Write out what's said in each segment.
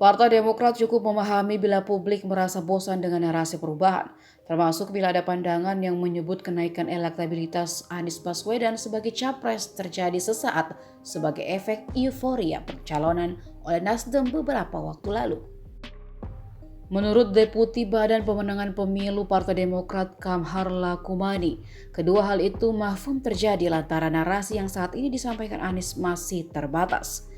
Partai Demokrat cukup memahami bila publik merasa bosan dengan narasi perubahan, termasuk bila ada pandangan yang menyebut kenaikan elektabilitas Anies Baswedan sebagai capres terjadi sesaat sebagai efek euforia pencalonan oleh Nasdem beberapa waktu lalu. Menurut Deputi Badan Pemenangan Pemilu Partai Demokrat Kamhar Lakumani, kedua hal itu mafhum terjadi lantaran narasi yang saat ini disampaikan Anies masih terbatas.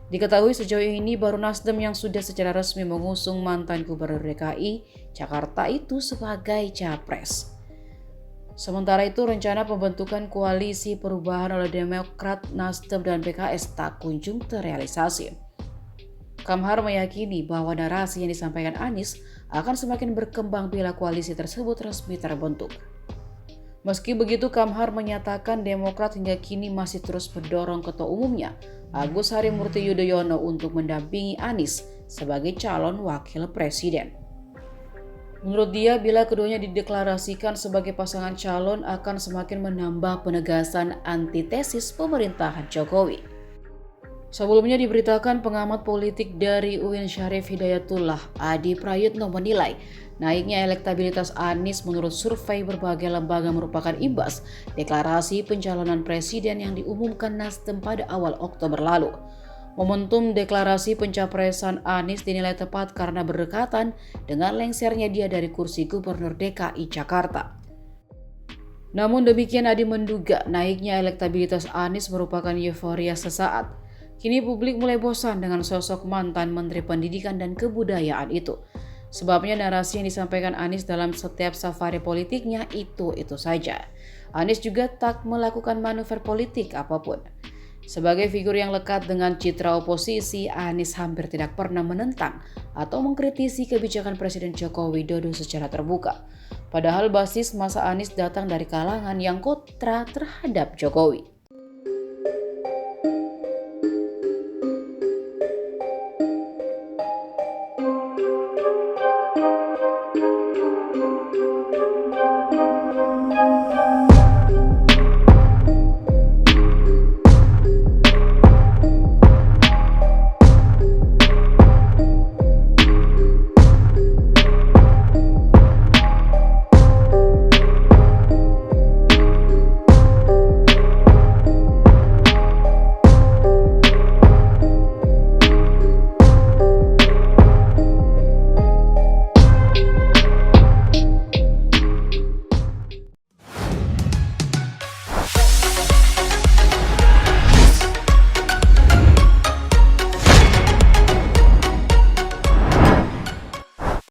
Diketahui sejauh ini baru Nasdem yang sudah secara resmi mengusung mantan Gubernur DKI Jakarta itu sebagai capres. Sementara itu rencana pembentukan koalisi perubahan oleh Demokrat, Nasdem, dan PKS tak kunjung terrealisasi. Kamhar meyakini bahwa narasi yang disampaikan Anies akan semakin berkembang bila koalisi tersebut resmi terbentuk. Meski begitu, Kamhar menyatakan Demokrat hingga kini masih terus mendorong ketua umumnya, Agus Harimurti Yudhoyono, untuk mendampingi Anies sebagai calon wakil presiden. Menurut dia, bila keduanya dideklarasikan sebagai pasangan calon akan semakin menambah penegasan antitesis pemerintahan Jokowi. Sebelumnya diberitakan pengamat politik dari UIN Syarif Hidayatullah, Adi Prayitno, menilai naiknya elektabilitas Anies menurut survei berbagai lembaga merupakan imbas deklarasi pencalonan presiden yang diumumkan Nasdem pada awal Oktober lalu. Momentum deklarasi pencapresan Anies dinilai tepat karena berdekatan dengan lengsernya dia dari kursi Gubernur DKI Jakarta. Namun demikian, Adi menduga naiknya elektabilitas Anies merupakan euforia sesaat. Kini publik mulai bosan dengan sosok mantan Menteri Pendidikan dan Kebudayaan itu. Sebabnya narasi yang disampaikan Anies dalam setiap safari politiknya itu saja. Anies juga tak melakukan manuver politik apapun. Sebagai figur yang lekat dengan citra oposisi, Anies hampir tidak pernah menentang atau mengkritisi kebijakan Presiden Joko Widodo secara terbuka. Padahal basis masa Anies datang dari kalangan yang kontra terhadap Jokowi.